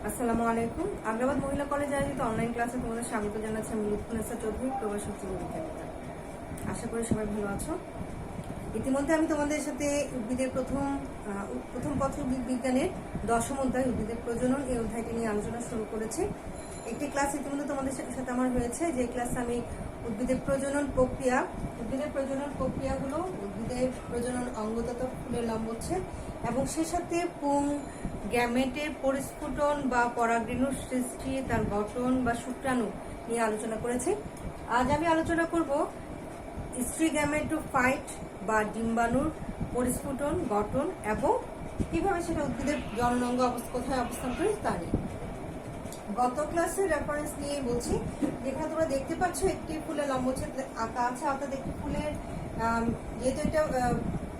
আসসালামু আলাইকুম। আগ্রাবাদ মহিলা কলেজে আয়োজিত অনলাইন ক্লাসে তোমাদের স্বাগত জানাচ্ছি আমি লুৎফুন্নেসা চৌধুরী, প্রভাষক জীববিজ্ঞানিকা। আশা করি সবাই ভালো আছো। ইতিমধ্যে আমি তোমাদের সাথে উদ্ভিদের প্রথম পত্র বিজ্ঞানের 10ম অধ্যায় উদ্ভিদের প্রজনন এই অধ্যায়টি নিয়ে আলোচনা শুরু করেছি। একটি ক্লাস ইতিমধ্যে তোমাদের সাথে আমার হয়েছে, যে ক্লাসে আমি উদ্ভিদের প্রজনন প্রক্রিয়াগুলো, উদ্ভিদের প্রজনন অঙ্গ তথা ফুলের লম্বচ্ছেদ এবং সে সাথে পুং, গ্যামেটের পরিস্ফুটন বা পরাগরেণুর সৃষ্টি, তার গঠন বা শুক্রাণু নিয়ে আলোচনা করেছি। আজ আমি আলোচনা করব স্ত্রী গ্যামেটোফাইট বা ডিম্বাণুর পরিস্ফুটন, গঠন এবং কিভাবে সেটা উদ্ভিদের জননাঙ্গ কোথায় অবস্থান করে তা নিয়ে। গত ক্লাসের রেফারেন্স নিয়ে বলছি, যেখানে তোমরা দেখতে পাচ্ছ একটি ফুলের লম্বচ্ছেদ আঁকা আছে, অর্থাৎ একটি ফুলের যেহেতু এটা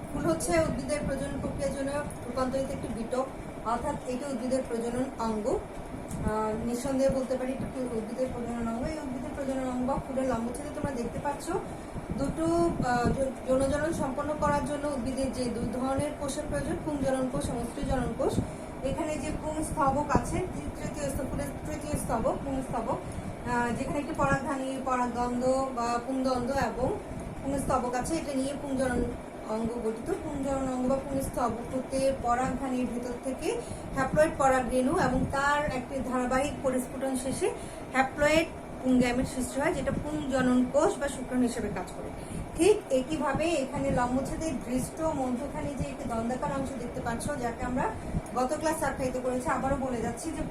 ফুল হচ্ছে উদ্ভিদের প্রজনন প্রক্রিয়ার জন্য রূপান্তরিত একটি বিটক, অর্থাৎ এটি উদ্ভিদের প্রজনন অঙ্গ। নিঃসন্দেহে বলতে পারি এটি উদ্ভিদের প্রজনন অঙ্গ। এই উদ্ভিদের প্রজনন অঙ্গ বা ফুলের লম্বচ্ছেদে তোমরা দেখতে পাচ্ছ দুটো যৌনজনন সম্পন্ন করার জন্য উদ্ভিদের যে দুই ধরনের কোষের প্রয়োজন, পুংজনন কোষ এবং স্ত্রীজনন কোষ। এখানে যে পুংস্তবক আছে, ফুলের তৃতীয় স্তবক পুংস্তবক, যেখানে একটি পরাগধানী, পরাগদ্বন্দ্ব বা পুংদ্বন্দ্ব এবং পুংস্তবক আছে, এটা নিয়ে পুংজনন অঙ্গ গঠিত। পুংজনন অঙ্গ বা পুংস্তবক হতে পরাগধানীর ভেতর থেকে হ্যাপ্লয়েড পরাগরেণু এবং তার একটি ধারাবাহিক পরিস্ফুটন শেষে হ্যাপ্লয়েড পুংগ্যামেট সৃষ্টি হয়, যেটা পুংজনন কোষ বা শুক্রাণু হিসেবে কাজ করে। ঠিক একইভাবে এখানে লম্বচ্ছেদের দৃষ্ট মধ্যখানে যে একটি দন্দাকার অংশ দেখতে পাচ্ছ, যাকে আমরা গত ক্লাসে আখ্যায়িত করেছি, আবারও বলে যাচ্ছি যে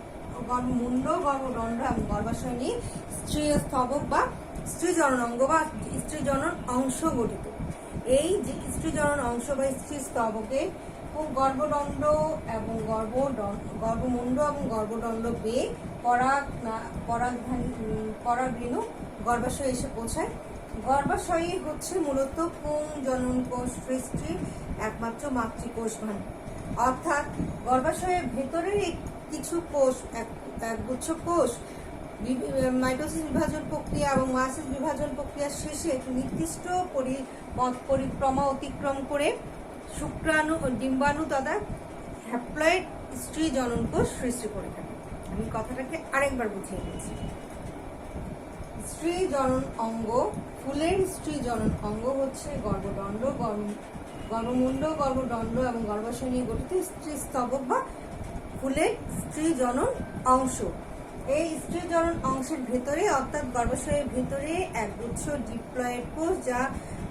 গর্ভমুণ্ড, গর্ভদণ্ড এবং গর্ভাশয় নিয়ে স্ত্রীয় স্তবক বা স্ত্রীজনন অঙ্গ বা স্ত্রীজনন অংশ গঠিত। এই যে স্ত্রীজনন অংশ বা স্ত্রী স্তবকে গর্ভদণ্ড এবং গর্ভমুণ্ড এবং গর্ভদণ্ড বেয়ে পরাগরেণু গর্ভাশয়ে এসে পৌঁছায়। গর্ভাশয় হচ্ছে মূলত পুংজনন কোষ সৃষ্টির একমাত্র মাতৃকোষ ভাণ্ডার, অর্থাৎ গর্ভাশয়ের ভেতরের কিছু কোষ, একগুচ্ছ কোষ মাইটোসিস বিভাজন প্রক্রিয়া এবং মায়োসিস বিভাজন প্রক্রিয়া শেষে একটি নির্দিষ্ট পথ পরিক্রমা অতিক্রম করে শুক্রাণু ও ডিম্বাণু তথা হ্যাপ্লয়েড স্ত্রী জনন কোষ সৃষ্টি করে থাকে। আমি কথাটাকে আরেকবার বুঝিয়ে দিয়েছি। স্ত্রী জনন অঙ্গ, ফুলের স্ত্রী জনন অঙ্গ হচ্ছে গর্ভদণ্ড, গর্ভমুণ্ড, গর্ভদণ্ড এবং গর্ভাশয় নিয়ে গঠিত স্ত্রী স্তবক বা ফুলের স্ত্রী জনন অংশ। এই স্ত্রী জনন অংশের ভেতরে, অর্থাৎ গর্ভাশয়ের ভেতরে একগুচ্ছ ডিপ্লয়েড কোষ, যা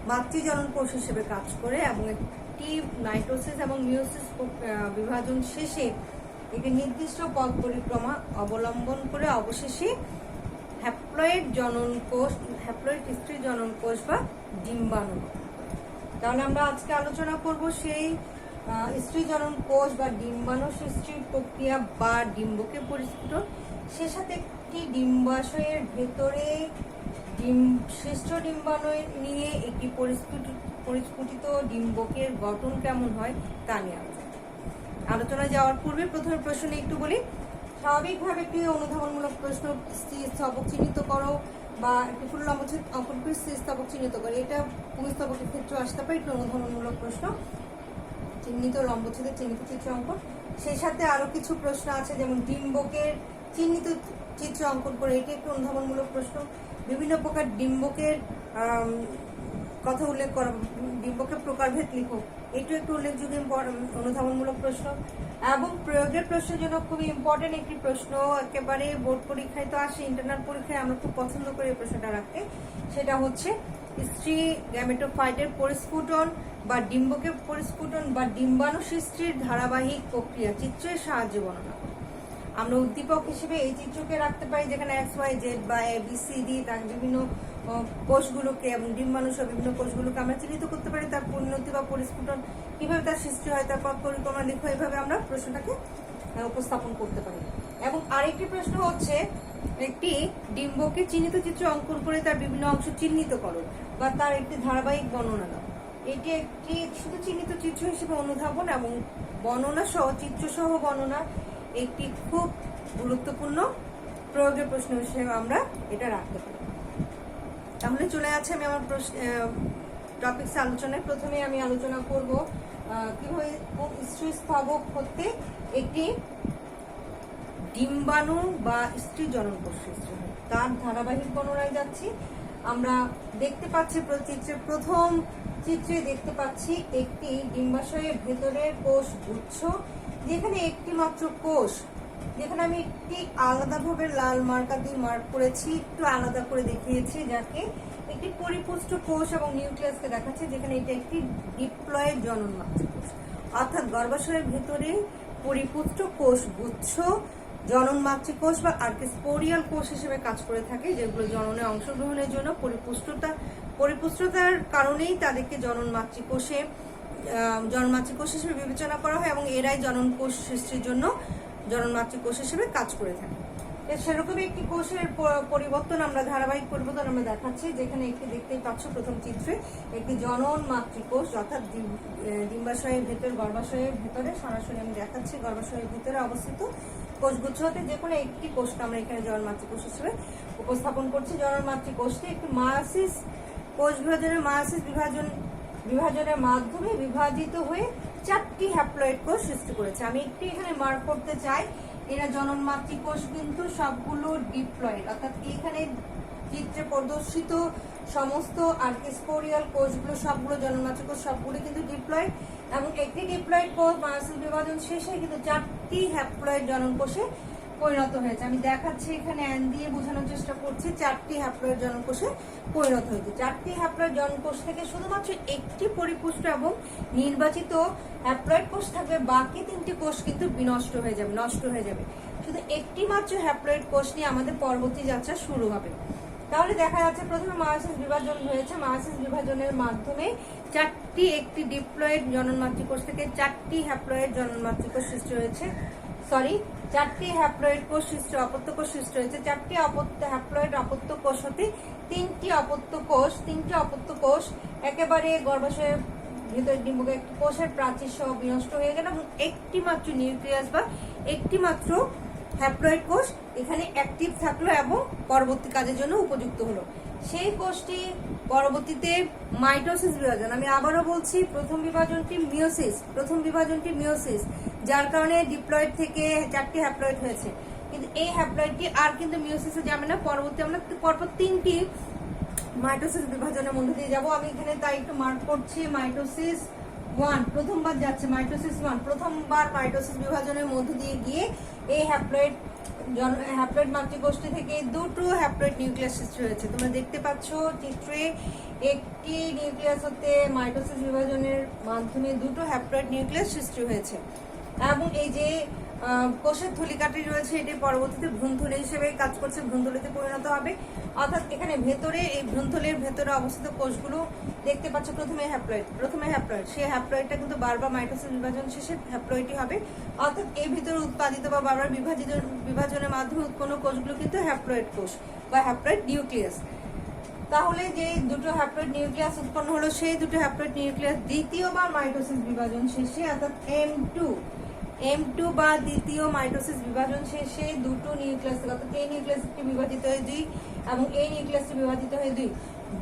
মাতৃজনন কোষ হিসেবে কাজ করে এবং একটি মাইটোসিস এবং মিয়োসিস বিভাজন শেষে একটি নির্দিষ্ট পথ পরিক্রমা অবলম্বন করে অবশেষে হ্যাপ্লয়েড জনন কোষ, হ্যাপ্লয়েড স্ত্রী জনন কোষ বা ডিম্বাণু। তাহলে আমরা আজকে আলোচনা করব সেই স্ত্রী জনন কোষ বা ডিম্বাণু সৃষ্টির প্রক্রিয়া বা ডিম্বকের পরিস্ফুটন। সে সাথে একটি ডিম্বাশয়ের ভেতরে শ্রেষ্ঠ ডিম্বাণু নিয়ে একটি পরিস্ফুটিত ডিম্বকের গঠন কেমন হয় তা নিয়ে আলোচনায় যাওয়ার পূর্বে প্রথমে প্রশ্ন একটু বলি। স্বাভাবিকভাবে একটি অনুধাবনমূলক প্রশ্ন, স্তবক চিহ্নিত করো বা একটি ফুল লম্বচ্ছেদ অঙ্কন করে স্তবক চিহ্নিত করো, এটা পুংস্তবকের ক্ষেত্রে আসতে পারে। একটি অনুধাবনমূলক প্রশ্ন, চিহ্নিত লম্বচ্ছেদের চিহ্নিত চিত্র অঙ্কন। সেই সাথে আরো কিছু প্রশ্ন আছে, যেমন ডিম্বকের চিহ্নিত চিত্র অঙ্কন করে, এটি একটি অনুধাবনমূলক প্রশ্ন। বিভিন্ন প্রকার ডিম্বকের কথা উল্লেখ করো, ডিম্বকের প্রকারভেদ লিখো, এটিও একটি উল্লেখযোগ্য অনুধাবনমূলক প্রশ্ন। এবং প্রয়োগের প্রশ্নের জন্য খুবই ইম্পর্টেন্ট একটি প্রশ্ন, একেবারে বোর্ড পরীক্ষায় তো আসে, ইন্টারনাল পরীক্ষায় আমরা খুব পছন্দ করি এই প্রশ্নটা রাখতে। সেটা হচ্ছে স্ত্রী গ্যামেটোফাইটের পরিস্ফুটন বা ডিম্বকের পরিস্ফুটন বা ডিম্বাণু সৃষ্টির ধারাবাহিক প্রক্রিয়া চিত্রের সাহায্যে বর্ণনা করো। আমরা উদ্দীপক হিসেবে এই চিত্রকে রাখতে পারি, যেখানে XYZ বা ABCD তার বিভিন্ন কোষগুলোকে এবং ডিম্বাণু সহ বিভিন্ন কোষগুলোকে আমরা চিহ্নিত করতে পারি, তার পরিণতি বা পরিস্ফুটন কিভাবে তার সৃষ্টি হয়, তার পথ পরিক্রমা লিখো, এইভাবে আমরা প্রশ্নটাকে উপস্থাপন করতে পারি। এবং আরেকটি প্রশ্ন হচ্ছে, একটি ডিম্বকে চিহ্নিত চিত্র অঙ্কন করে তার বিভিন্ন অংশ চিহ্নিত করো বা তার একটি ধারাবাহিক বর্ণনা দাও। এটি একটি শুধু চিহ্নিত চিত্র হিসেবে অনুধাবন এবং বর্ণনা সহ চিত্র সহ বর্ণনা একটি খুব গুরুত্বপূর্ণ প্রয়োগের প্রশ্ন হিসেবে আমরা এটা রাখতে পারি। তাহলে চলে যাচ্ছে আমি আমার টপিকস আলোচনায়। প্রথমে আমি আলোচনা করব কিভাবে স্ত্রী স্তবক হতে একটি ডিম্বাণু বা স্ত্রী জনন কোষ সৃষ্টি হয়। তার ধারাবাহিক বর্ণনায় যাচ্ছি। আমরা দেখতে পাচ্ছি প্রথম চিত্রে দেখতে পাচ্ছি একটি ডিম্বাশয়ের ভেতরের কোষ গুচ্ছ, যেখানে একটি মাত্র কোষ, যেখানে আমি একটি আলাদাভাবে লাল মার্কার দিয়ে মার্ক করেছি, একটু আলাদা করে দেখিয়েছি, যাকে একটি পরিপুষ্ট কোষ এবং নিউক্লিয়াসকে দেখাচ্ছে, যেখানে এটা একটি ডিপ্লয়েড জনন মাতৃকোষ। অর্থাৎ গর্ভাশয়ের ভেতরে পরিপুষ্ট কোষ গুচ্ছ জনন মাতৃকোষ বা আর্কিস্পোরিয়াল কোষ হিসেবে কাজ করে থাকে, যেগুলো জননে অংশগ্রহণের জন্য পরিপুষ্টতার কারণেই তাদেরকে জনন মাতৃকোষ হিসেবে বিবেচনা করা হয়, এবং এরাই জনন কোষ সৃষ্টির জন্য জনন মাতৃকোষ হিসেবে কাজ করে থাকে। সেরকমই একটি কোষের পরিবর্তন আমরা ধারাবাহিক পরিবর্তন আমরা দেখাচ্ছি, যেখানে একটি দেখতেই পাচ্ছ প্রথম চিত্রে একটি জনন মাতৃকোষ, অর্থাৎ ডিম্বাশয়ের ভেতর, গর্ভাশয়ের ভেতরে, সরাসরি আমি দেখাচ্ছি গর্ভাশয়ের ভেতরে অবস্থিত কোষগুচ্ছ হতে যে কোনো একটি কোষকে আমরা এখানে জনন মাতৃকোষ হিসেবে উপস্থাপন করছি। জনন মাতৃকোষটি একটি মায়োসিস কোষ বিভাজনের মাধ্যমে বিভাজিত হয়ে 4টি হ্যাপ্লয়েড কোষ সৃষ্টি করেছে। আমি একটু এখানে মার্ক করতে চাই, এরা জনন মাতৃকোষ কিন্তু সবগুলো ডিপ্লয়েড, অর্থাৎ এখানে চিত্রে প্রদর্শিত সমস্ত আর্কিস্পোরিয়াল কোষগুলো সবগুলো জনন মাতৃকোষ, সবগুলো কিন্তু ডিপ্লয়েড, এবং একটি ডিপ্লয়েড কোষ মায়োসিস বিভাজন শেষে কিন্তু 4টি হ্যাপ্লয়েড জনন কোষে পরিণত হয়েছে। আমি দেখাচ্ছি এখানে অ্যান দিয়ে বোঝানোর চেষ্টা করছি, 4টি হ্যাপ্লয়েড জনন কোষে পরিণত হয়েছে। 4টি হ্যাপ্লয়েড জনন কোষ থেকে শুধুমাত্র একটি পরিপুষ্ট এবং নির্বাচিত হ্যাপ্লয়েড কোষ থাকবে, বাকি 3টি কোষ কিন্তু নষ্ট হয়ে যাবে। শুধু একটি মাত্র হ্যাপ্লয়েড কোষ নিয়ে আমাদের পরবর্তী যাত্রা শুরু হবে। তাহলে দেখা যাচ্ছে প্রথমে মায়োসিস বিভাজন হয়েছে, মায়োসিস বিভাজনের মাধ্যমে একটি ডিপ্লয়েড জনন মাতৃকোষ থেকে 4টি হ্যাপ্লয়েড জনন মাতৃকোষ সৃষ্টি হয়েছে, 4টি হ্যাপ্লয়েড কোষ সৃষ্টি, অপত্য কোষ সৃষ্টি হয়েছে। 4টি হ্যাপ্লয়েড অপত্য কোষ হতে 3টি অপত্য কোষ একেবারে গর্ভাশয়ের ভিতরে ডিম্বকে একটি কোষের প্রাচীর সহ বিনষ্ট হয়ে গেল, এবং একটি মাত্র নিউক্লিয়াস বা একটি মাত্র হ্যাপ্লয়েড কোষ এখানে অ্যাক্টিভ থাকলো এবং পরবর্তী কাজের জন্য উপযুক্ত হলো। সেই কোষটি পরবর্তীতে মাইটোসিস বিভাজন, আমি আবারও বলছি প্রথম বিভাজনটি মিওসিস, যার কারণে ডিপ্লয়েড থেকে 4টি হ্যাপ্লয়েড হয়েছে, কিন্তু এই হ্যাপ্লয়েডটি আর কিন্তু মিওসিসে যাবে না, পরবর্তী আমরা পরপর 3টি মাইটোসিস বিভাজনের মধ্যে দিয়ে যাব। আমি এখানে তাই একটু মার্ক করছি, মাইটোসিস 1 প্রথমবার যাচ্ছে, মাইটোসিস 1 প্রথমবার মাইটোসিস বিভাজনের মধ্য দিয়ে গিয়ে এই হ্যাপ্লয়েড মাতৃকোষটি থেকে 2টো হ্যাপ্লয়েড নিউক্লিয়াস সৃষ্টি হয়েছে। তোমরা দেখতে পাচ্ছ চিত্রে একটি নিউক্লিয়াস হতে মাইটোসিস বিভাজনের মাধ্যমে 2টো হ্যাপ্লয়েড নিউক্লিয়াস সৃষ্টি হয়েছে, এবং এই যে কোষের থলিকাটি রয়েছে এটি পরবর্তীতে ভ্রূণথলি হিসেবে কাজ করছে, ভ্রূণথলিতে পরিণত হবে। অর্থাৎ এখানে ভেতরে, এই ভ্রূণথলির ভেতরে অবস্থিত কোষগুলো দেখতে পাচ্ছ প্রথমে হ্যাপ্লয়েড, সেই হ্যাপ্লয়েডটা কিন্তু বারবার মাইটোসিস বিভাজন শেষে হ্যাপ্লয়েডই হবে। অর্থাৎ এর ভিতরে উৎপাদিত বা বারবার বিভাজনের মাধ্যমে উৎপন্ন কোষগুলো কিন্তু হ্যাপ্লয়েড কোষ বা হ্যাপ্লয়েড নিউক্লিয়াস। তাহলে যে 2টো হ্যাপ্লয়েড নিউক্লিয়াস উৎপন্ন হলো, সেই 2টো হ্যাপ্লয়েড নিউক্লিয়াস দ্বিতীয়বার মাইটোসিস বিভাজন শেষে, অর্থাৎ M2 বা দ্বিতীয় মাইটোসিস বিভাজন শেষে 2টো নিউক্লিয়াস, অর্থাৎ এই নিউক্লিয়াসটি বিভাজিত হয়ে 2 এবং এই নিউক্লিয়াসটি বিভাজিত হয়ে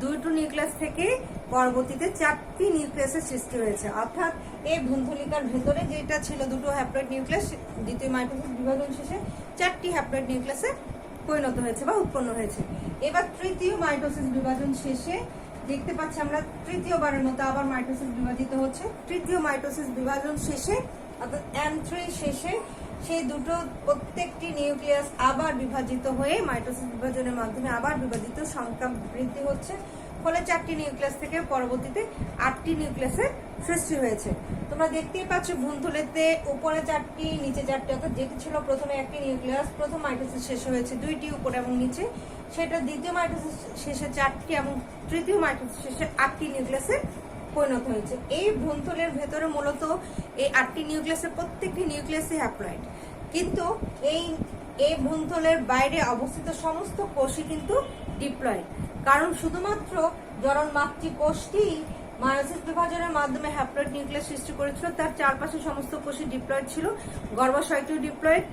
2টো নিউক্লিয়াস থেকে পরবর্তীতে 4টি নিউক্লিয়াসের সৃষ্টি হয়েছে। অর্থাৎ এই ভ্রূণথলিকার ভেতরে যেটা ছিল 2টো হ্যাপ্লয়েড নিউক্লিয়াস, দ্বিতীয় মাইটোসিস বিভাজন শেষে 4টি হ্যাপ্লয়েড নিউক্লিয়াসে পরিণত হয়েছে বা উৎপন্ন হয়েছে। এবার তৃতীয় মাইটোসিস বিভাজন শেষে দেখতে পাচ্ছি আমরা তৃতীয়বারের মতো আবার মাইটোসিস বিভাজিত হচ্ছে। তৃতীয় মাইটোসিস বিভাজন শেষে, অর্থাৎ M3 শেষে, সেই 2টো প্রত্যেকটি নিউক্লিয়াস আবার বিভাজিত হয়ে মাইটোসিস বিভাজনের মাধ্যমে আবার বিভাজিত সংখ্যা বৃদ্ধি হচ্ছে, ফলে 4টি নিউক্লিয়াস থেকে পরবর্তীতে 8টি নিউক্লিয়াসের সৃষ্টি হয়েছে। তোমরা দেখতেই পাচ্ছ ভ্রূণথলিতে উপরে 4টি, নিচে 4টি, অর্থাৎ যেটি ছিল প্রথমে একটি নিউক্লিয়াস, প্রথম মাইটোসিস শেষ হয়েছে 2টি উপরে এবং নিচে, সেটা দ্বিতীয় মাইটোসিস শেষে 4টি এবং তৃতীয় মাইটোসিস শেষে 8টি নিউক্লিয়াসে পরিণত হয়েছে। এই ভ্রূণথলির ভেতরে মূলত এই 8টি নিউক্লিয়াসের প্রত্যেকটি নিউক্লিয়াসই হ্যাপ্লয়েড, কিন্তু এই ভ্রূণথলির বাইরে অবস্থিত সমস্ত কোষই কিন্তু ডিপ্লয়েড, কারণ শুধুমাত্র জনন মাতৃকোষটি মায়োসিস বিভাজনের মাধ্যমে হ্যাপ্লয়েড নিউক্লিয়াস সৃষ্টি করেছিল, তার চারপাশে সমস্ত কোষই ডিপ্লয়েড ছিল, গর্ভাশয়টিও ডিপ্লয়েড,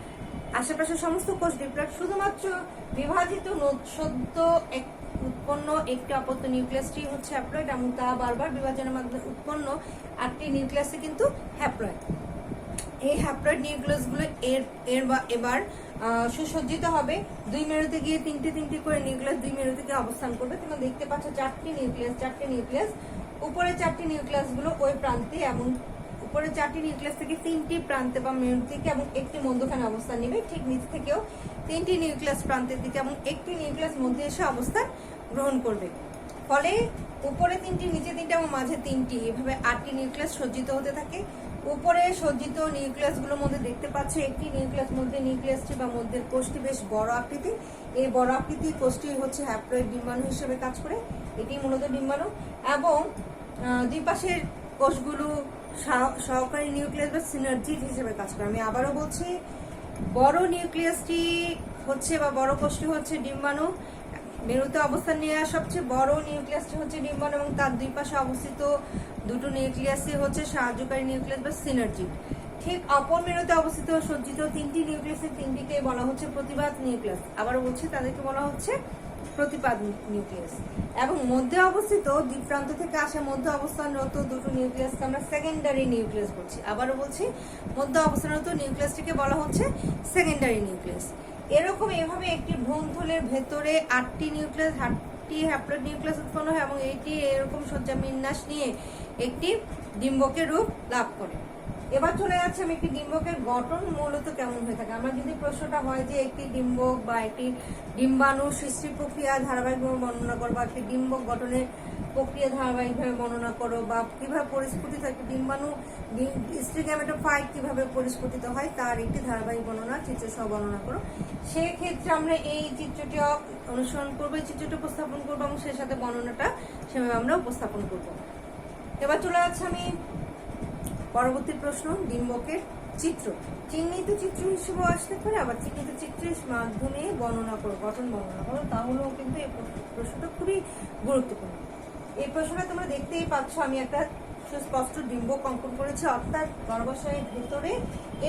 আশেপাশে সমস্ত কোষ ডিপ্লয়েড, শুধুমাত্র বিভাজিত সদ্য উৎপন্ন একটি অপত্য নিউক্লিয়াসটি হচ্ছে হ্যাপ্লয়েড, এবং তা বারবার বিভাজনের মাধ্যমে উৎপন্ন 8টি নিউক্লিয়াসে কিন্তু হ্যাপ্লয়েড। এই হ্যাপ্লয়েড নিউক্লিয়াসগুলো এবার সুসজ্জিত হবে। 2 মেরুতে গিয়ে তিনটি করে নিউক্লিয়াস 2 মেরুতে গিয়ে অবস্থান করবে। তোমরা দেখতে পাচ্ছ চারটি নিউক্লিয়াস, উপরে 4টি নিউক্লিয়াস গুলো ওই প্রান্তে এবং উপরে 4টি নিউক্লিয়াস থেকে 3টি প্রান্তে বা মেরু থেকে এবং একটি মধ্যখানে অবস্থান নেবে। ঠিক নিচ থেকেও 3টি নিউক্লিয়াস প্রান্তের দিকে এবং একটি নিউক্লিয়াস মধ্যে এসে অবস্থান গ্রহণ করবে। ফলে উপরে 3টি, নিচে 3টি এবং মাঝে 3টি, এভাবে 8টি নিউক্লিয়াস সজ্জিত হতে থাকে। উপরে সজ্জিত নিউক্লিয়াস গুলোর মধ্যে দেখতে পাচ্ছ একটি নিউক্লিয়াসটি বা মধ্যের কোষটি বেশ বড় আকৃতি। এই বড় আকৃতির কোষটি হচ্ছে হ্যাপ্লয়েড ডিম্বাণু হিসেবে কাজ করে। এটি মূলত ডিম্বাণু এবং দুই পাশের কোষগুলো সহকারী নিউক্লিয়াস বা সিনার্জিড হিসেবে কাজ করে। আমি আবারও বলছি, বড় নিউক্লিয়াসটি হচ্ছে বা বড় কোষটি হচ্ছে ডিম্বাণু, মেরুতে অবস্থান নিয়ে সবচেয়ে বড় নিউক্লিয়াসটি হচ্ছে ডিম্বাণু এবং তার দুই পাশে অবস্থিত দুটো নিউক্লিয়াসই হচ্ছে সাহায্যকারী নিউক্লিয়াস বা সিনার্জিড। ঠিক অপর মেরুতে অবস্থিত সজ্জিত 3টি নিউক্লিয়াসের 3টিকে বলা হচ্ছে প্রতিপাদ নিউক্লিয়াস। আবারও বলছি, তাদেরকে বলা হচ্ছে প্রতিপাদ নিউক্লিয়াস। এবং মধ্যে অবস্থিত দুই প্রান্ত থেকে আসা মধ্যে অবস্থানরত দুটো নিউক্লিয়াসকে আমরা সেকেন্ডারি নিউক্লিয়াস বলছি। আবারও বলছি, মধ্যে অবস্থানরত নিউক্লিয়াসটিকে বলা হচ্ছে সেকেন্ডারি নিউক্লিয়াস। এভাবে একটি ভ্রূণথলের ভেতরে 8টি হ্যাপ্লয়েড নিউক্লিয়াস উৎপন্ন হয় এবং এটি এরকম সজ্জা বিন্যাস নিয়ে একটি ডিম্বকের রূপ লাভ করে। এবার চলে যাচ্ছে আমি একটি ডিম্বকের গঠন মূলত কেমন হয়ে থাকে। আমার যদি প্রশ্নটা হয় যে একটি ডিম্বক বা একটি ডিম্বাণু সৃষ্টি প্রক্রিয়া ধারাবাহিকভাবে বর্ণনা করো বা একটি ডিম্বক গঠনের প্রক্রিয়া ধারাবাহিকভাবে বর্ণনা করো বা কিভাবে পরিস্ফুটিত একটি ডিম্বাণু স্ত্রী গ্যামেটোফাইট কিভাবে পরিস্ফুটিত হয় তার একটি ধারাবাহিক বর্ণনা চিত্র সহ বর্ণনা করো, সেক্ষেত্রে আমরা এই চিত্রটি অনুসরণ করবো, এই চিত্রটি উপস্থাপন করবো এবং সেই সাথে বর্ণনাটা সেভাবে আমরা উপস্থাপন করবো। এবার চলে যাচ্ছে আমি পরবর্তী প্রশ্ন, ডিম্বকের চিত্র। চিহ্নিত চিত্র হিসেবে আসতে পারে, আবার চিহ্নিত চিত্রের মাধ্যমে বর্ণনা করো, গঠন বর্ণনা করো। তাহলেও কিন্তু এই প্রশ্নটা খুবই গুরুত্বপূর্ণ। এই প্রশ্নটা তোমরা দেখতেই পাচ্ছ, আমি একটা সুস্পষ্ট ডিম্বক অঙ্কন করেছি, অর্থাৎ গর্ভাশয়ের ভেতরে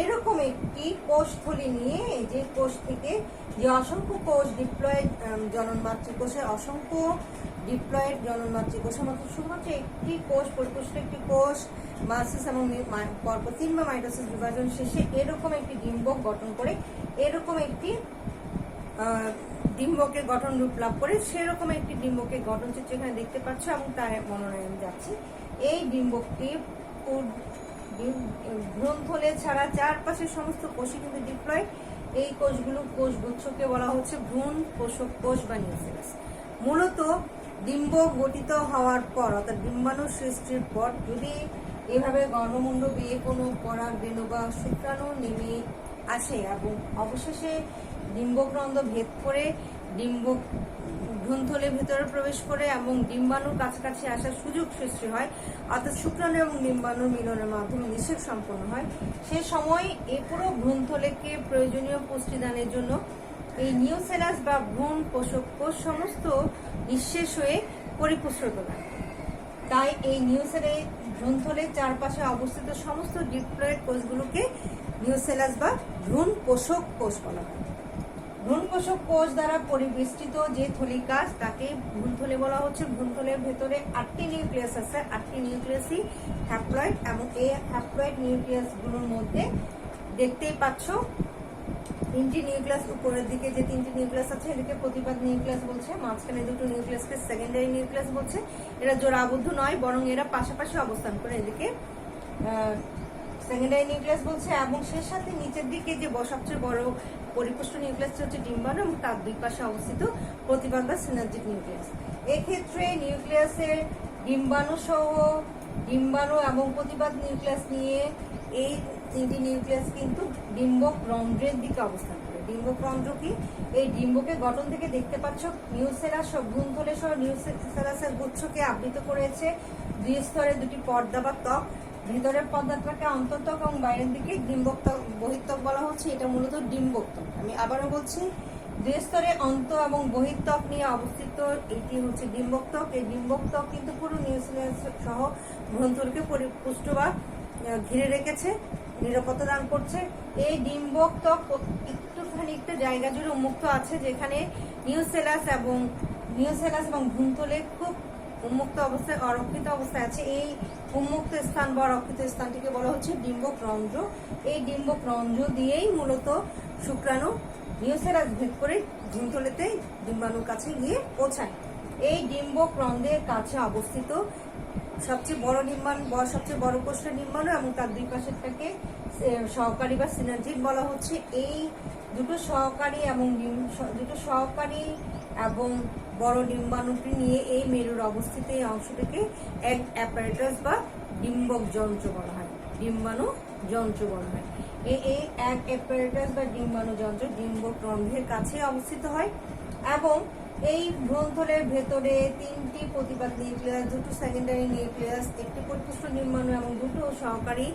এরকম একটি কোষথলি নিয়ে যে কোষ থেকে যে অসংখ্য কোষ ডিপ্লয়েড জনন মাতৃকোষের অসংখ্য ডিপ্লয়েড জনন মাতৃকোষের মতো শুধুমাত্র একটি কোষ, পরিপুষ্ট একটি কোষ মাসিস এবং পরপর বা মাইটোসিস বিভাজন শেষে এরকম একটি ডিম্বক গঠন করে, এরকম একটি ডিম্বকের গঠন রূপ লাভ করে, সেরকম একটি ডিম্বকের গঠন চিত্র এখানে দেখতে পাচ্ছ এবং তার বর্ণনায় আমি যাচ্ছি। এই ডিম্বকটি ভ্রূণথলে ছাড়া চারপাশের সমস্ত কোষই কিন্তু ডিপ্লয়েড। এই কোষগুচ্ছকে বলা হচ্ছে ভ্রূণ পোষক কোষ বা নিউক্লিয়াস। মূলত ডিম্বক গঠিত হওয়ার পর অর্থাৎ ডিম্বাণু সৃষ্টির পর যদি এভাবে গর্ভমুণ্ড বেয়ে কোনো পরাগরেণু বা শুক্রাণু নেমে আসে এবং অবশেষে ডিম্বকরন্ধ্র ভেদ করে ডিম্বক ভ্রূণথলের ভেতরে প্রবেশ করে এবং ডিম্বাণুর কাছাকাছি আসার সুযোগ সৃষ্টি হয়, অর্থাৎ শুক্রাণু এবং ডিম্বাণুর মিলনের মাধ্যমে নিষেক সম্পন্ন হয়, সে সময় এই পুরো ভ্রূণথলেকে প্রয়োজনীয় পুষ্টিদানের জন্য এই নিউসেলাস বা ভ্রূণ পোষক কোষ সমস্ত নিঃশেষ হয়ে পরিপুষ্ট হয়। তাই এই ভ্রূণথলের চারপাশে অবস্থিত সমস্ত ডিপ্লয়েড কোষগুলোকে নিউসেলাস বা ভ্রূণ পোষক কোষ বলা হয়। ভ্রূণ পোষক কোষ দ্বারা পরিবেষ্টিত যে থলিকাস তাকে ভ্রূণথলি বলা হচ্ছে। ভ্রূণথলের ভেতরে 8টি নিউক্লিয়াস আছে, 8টি নিউক্লিয়াসই হ্যাপ্লয়েড এবং এই হ্যাপ্লয়েড নিউক্লিয়াস গুলোর মধ্যে দেখতেই পাচ্ছ 3টি নিউক্লিয়াস, উপরের দিকে যে 3টি নিউক্লিয়াস আছে এদিকে প্রতিপাদ নিউক্লিয়াস বলছে, মাঝখানে দুটো নিউক্লিয়াসকে সেকেন্ডারি নিউক্লিয়াস বলছে। এরা জোড়া আবদ্ধ নয়, বরং এরা পাশাপাশি অবস্থান করে, এদিকে সেকেন্ডারি নিউক্লিয়াস বলছে। এবং সে সাথে নিচের দিকে যে সবচেয়ে বড় পরিপুষ্ট নিউক্লিয়াসটি হচ্ছে ডিম্বাণু এবং তার দুই পাশে অবস্থিত প্রতিপাদ বা সিনার্জিক নিউক্লিয়াস। এক্ষেত্রে নিউক্লিয়াসের ডিম্বাণু এবং প্রতিপাদ নিউক্লিয়াস নিয়ে এই 3টি নিউক্লিয়াস কিন্তু ডিম্বক রন্ধ্রের দিকে অবস্থান করে। ডিম্বক রন্ধ্র কি? এই ডিম্বকের গঠন থেকে দেখতে পাচ্ছ নিউসেলাস ভ্রূণথলে সহ নিউসেলাসের গুচ্ছকে আবৃত করেছে 2 স্তরে 2টি পর্দা বা ত্বক। ভেতরের পর্দাটাকে অন্তর্ত্বক এবং বাইরের দিকে ডিম্বকত্বক বহির্ত্বক বলা হচ্ছে। এটা মূলত ডিম্বকত্বক। আমি আবারও বলছি, 2 স্তরে অন্ত এবং বহির্ত্বক নিয়ে অবস্থিত এটি হচ্ছে ডিম্বকত্বক। এই ডিম্বকত্বক কিন্তু পুরো নিউসেলাস সহ ভ্রূণথলকে পরিপুষ্ট বা ঘিরে রেখেছে, নিরাপত্তা দান করছে। এই ডিম্বকত্বক একটু জায়গা জুড়ে উন্মুক্ত আছে, যেখানে নিউসেলাস এবং ভ্রূণথলে খুব উন্মুক্ত অবস্থায় অরক্ষিত অবস্থায় আছে। এই উন্মুক্ত স্থান বা অরক্ষিত স্থানটিকে বলা হচ্ছে ডিম্বক রন্ধ্র। এই ডিম্বক রন্ধ্র দিয়েই মূলত শুক্রাণু নিউসেরাস ভেদ করে ভ্রূণথলিতে ডিম্বাণুর কাছে গিয়ে পৌঁছায়। এই ডিম্বক রন্ধ্রের কাছে অবস্থিত সবচেয়ে বড় ডিম্বাণু সবচেয়ে বড় কোষটা ডিম্বাণু এবং তার দুই পাশেরটাকে সহকারী বা সিনার্জিড বলা হচ্ছে। এই দুটো সহকারী এবং বড় ডিম্বাণুটি নিয়ে এই মেরুর অবস্থিত এই অংশটিকে এক অ্যাপারেটাস বা ডিম্বক যন্ত্র বলা হয়, ডিম্বাণু যন্ত্র বলা হয়। এই এক অ্যাপারেটাস বা ডিম্বাণু যন্ত্র ডিম্বক রন্ধ্রের কাছে অবস্থিত হয় এবং এই ভ্রূণথলের ভেতরে 3টি প্রতিপাদ নিউক্লিয়াস, 2টো সেকেন্ডারি নিউক্লিয়াস, একটি পরিপুষ্ট ডিম্বাণু এবং 2টো সহকারী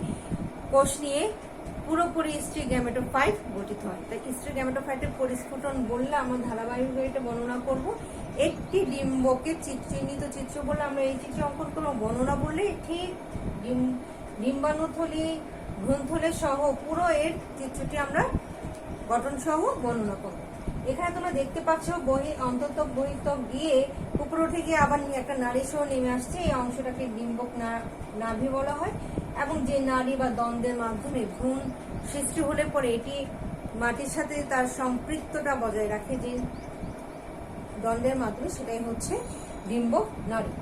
কোষ নিয়ে পুরোপুরি স্ত্রী গ্যামেটোফাইট গঠিত হয়। তাই স্ত্রী গ্যামেটোফাইটের পরিস্ফুটন বললে আমরা ধারাবাহিকভাবে এটা বর্ণনা করব। একটি ডিম্বকে চিহ্নিত চিত্র বললে আমরা এই চিত্র অঙ্কন করবো, বর্ণনা বললে ঠিক ডিম্বাণুথলি ভ্রূণথলি সহ পুরো এর চিত্রটি আমরা গঠন সহ বর্ণনা করব। এখানে তোমরা দেখতে পাচ্ছ অন্ততক বহির্তক গিয়ে উপরে উঠে গিয়ে আবার একটা নাড়ি সহ নেমে আসছে। এই অংশটাকে ডিম্বক নাভি বলা হয় এবং যে নাড়ি বা দ্বন্দ্বের মাধ্যমে ভ্রূণ সৃষ্টি হলে পরে এটি মাটির সাথে তার সম্পৃক্ততা বজায় রাখে, যে দ্বন্দ্বের মাধ্যমে, সেটাই হচ্ছে ডিম্বক নাড়ি।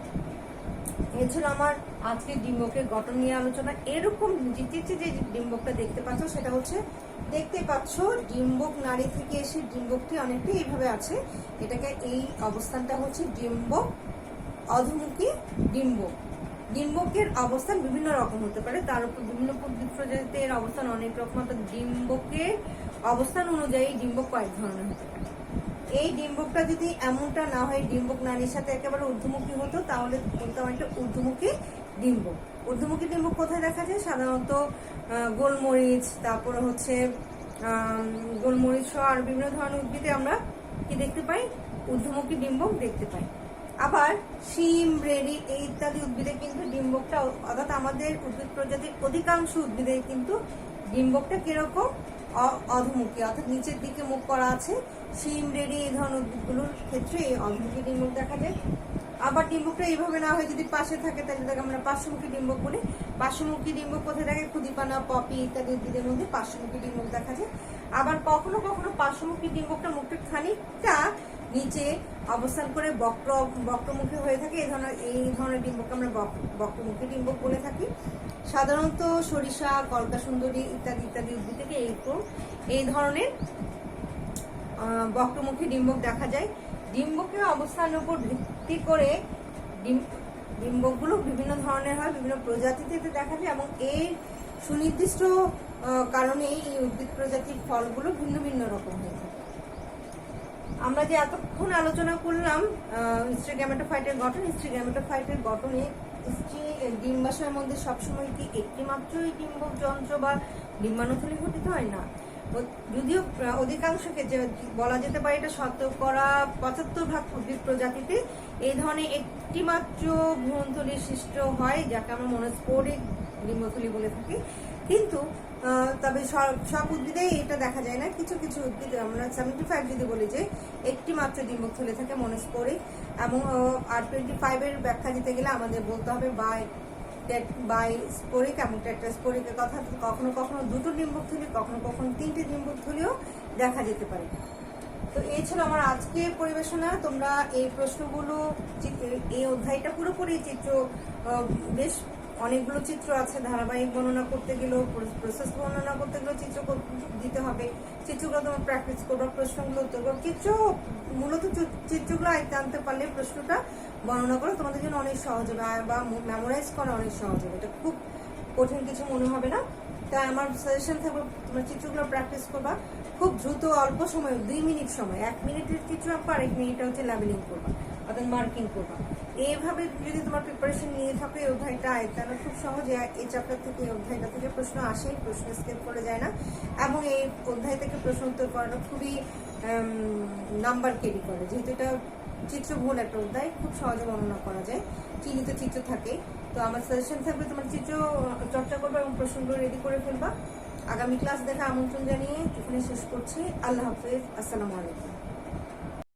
এ ছিল আমার আজকে ডিম্বকের গঠন নিয়ে আলোচনা। এরকম চিত্রে যে ডিম্বকটা দেখতে পাচ্ছ সেটা হচ্ছে ডিম্বক নাড়ি থেকে এসে ডিম্বকটি অনেকটা এইভাবে আছে। এটাকে এই অবস্থানটা হচ্ছে ডিম্বক অধোমুখী ডিম্বক। ডিম্বকের অবস্থান বিভিন্ন রকম হতে পারে, তার উপর বিভিন্ন প্রজাতির অবস্থান অনেক রকম। ডিম্বকের অবস্থান অনুযায়ী ডিম্বক কয়েক ধরনের হতে পারে। এই ডিম্বকটা যদি এমনটা না হয় ডিম্বক নাড়ির সাথে একেবারে ঊর্ধ্বমুখী হতো তাহলে বলতাম একটা ঊর্ধ্বমুখী ডিম্বক। ঊর্ধ্বমুখী ডিম্বক কোথায় দেখা যায়? সাধারণত গোলমরিচ, তারপরে হচ্ছে গোলমরিচ সহ আর বিভিন্ন ধরনের উদ্ভিদে আমরা কি দেখতে পাই? ঊর্ধ্বমুখী ডিম্বক দেখতে পাই। আবার শিম, রেডি এই ইত্যাদি উদ্ভিদে কিন্তু ডিম্বকটা, অর্থাৎ আমাদের উদ্ভিদ প্রজাতির অধিকাংশ উদ্ভিদে কিন্তু ডিম্বকটা কিরকম? অধোমুখী, অর্থাৎ নিচের দিকে মুখ করা আছে। শিম, রেডি এই ধরনের উদ্ভিদগুলোর ক্ষেত্রে এই অধোমুখী ডিম্বক দেখা যায়। আবার ডিম্বকটা এইভাবে না হয় যদি পাশে থাকে তাহলে তাকে আমরা পার্শ্বমুখী ডিম্বক বলি। পার্শ্বমুখী ডিম্বক কোথায় থাকে? খুদিপানা, পপি ইত্যাদি উদ্ভিদের মধ্যে পার্শ্বমুখী ডিম্বক দেখা যায়। আবার কখনো কখনো পার্শ্বমুখী ডিম্বকটা মুখটা খানিকটা নিচে অবস্থান করে বক্রমুখী হয়ে থাকে। এই ধরনের ডিম্বককে আমরা বক্রমুখী ডিম্বক বলে থাকি। সাধারণত সরিষা, কলকা সুন্দরী ইত্যাদি ইত্যাদি উদ্ভিদ থেকে এই ধরনের বক্রমুখী ডিম্বক দেখা যায়। ডিম্বকের অবস্থানের উপর ভিত্তি করে ডিম্বকগুলো বিভিন্ন ধরনের হয়, বিভিন্ন প্রজাতিতে দেখা যায় এবং এই সুনির্দিষ্ট কারণে এই উদ্ভিদ প্রজাতির ফলগুলো ভিন্ন ভিন্ন রকম হয়ে থাকে। আমরা যে এতক্ষণ আলোচনা করলাম স্ত্রী গ্যামেটোফাইটের গঠন, স্ত্রী গ্যামেটোফাইটের গঠনে স্ত্রী ডিম্বাশয়ের মধ্যে সবসময় কি একটি মাত্রই ডিম্বক যন্ত্র বা ডিম্বাণুথলি গঠিত হয় না। যদিও অধিকাংশ ক্ষেত্রে বলা যেতে পারে এটা 75% উদ্ভিদ প্রজাতিতে এই ধরনের একটি মাত্র ভ্রূণথলি সৃষ্ট হয়, যাকে আমরা মনোস্পোরিক ডিম্বথলি বলে থাকি। কিন্তু তবে সব উদ্ভিদে এটা দেখা যায় না। কিছু কিছু উদ্ভিদ আমরা 75 যদি বলি যে একটি মাত্র ডিম্বকথলি থাকে মনোস্পোরিক, এবং আর 25 এর ব্যাখ্যা দিতে গেলে আমাদের বলতে হবে বাইস্পোরিক এবং টেট্রাস্পোরিকের কথা। কখনো কখনো দুটো ডিম্বকথলি, কখনো কখনো 3টে ডিম্বকথলিও দেখা যেতে পারে। তো এই ছিল আমার আজকে পরিবেশনা। তোমরা এই প্রশ্নগুলো, এই অধ্যায়টা পুরোপুরি চিত্র, বেশ অনেকগুলো চিত্র আছে, ধারাবাহিক বর্ণনা করতে গেলেও, প্রসেস বর্ণনা করতে গেলেও চিত্র দিতে হবে। চিত্রগুলো তোমার প্র্যাকটিস করবো, প্রশ্নগুলো উত্তর করবো। মূলত চিত্রগুলো আয়ত্তে আনতে পারলে প্রশ্নটা বর্ণনা করে তোমাদের জন্য অনেক সহজ হবে বা মেমোরাইজ করা অনেক সহজ হবে। এটা খুব কঠিন কিছু মনে হবে না। তাই আমার সাজেশন থাকবে তোমরা চিত্রগুলো প্র্যাকটিস করবা খুব দ্রুত, অল্প সময়, 2 মিনিট সময়, 1 মিনিটের চিত্র আঁকবা আর 1 মিনিটটা হচ্ছে লেবেলিং করবা, অর্থাৎ মার্কিং করবা। এইভাবে যদি তোমার প্রিপারেশন নিয়ে থাকো এই অধ্যায়টা আয়ত্তানো খুব সহজে। এই চ্যাপ্টার থেকে, এই অধ্যায়টা থেকে প্রশ্ন আসে, প্রশ্ন স্কেপ করে যায় না, এবং এই অধ্যায় থেকে প্রশ্ন উত্তর করাটা খুবই নাম্বার ক্যারি করে, যেহেতু এটা চিত্রবহুল একটা অধ্যায়, খুব সহজে বর্ণনা করা যায়, চিহ্নিত চিত্র থাকে। তো আমার সাজেশন থাকবে তোমার চিত্র চর্চা করবা এবং প্রশ্নগুলো রেডি করে ফেলবা। আগামী ক্লাস দেখা আমন্ত্রণ জানিয়ে এখানে শেষ করছি। আল্লাহ হাফেজ, আসসালামু আলাইকুম।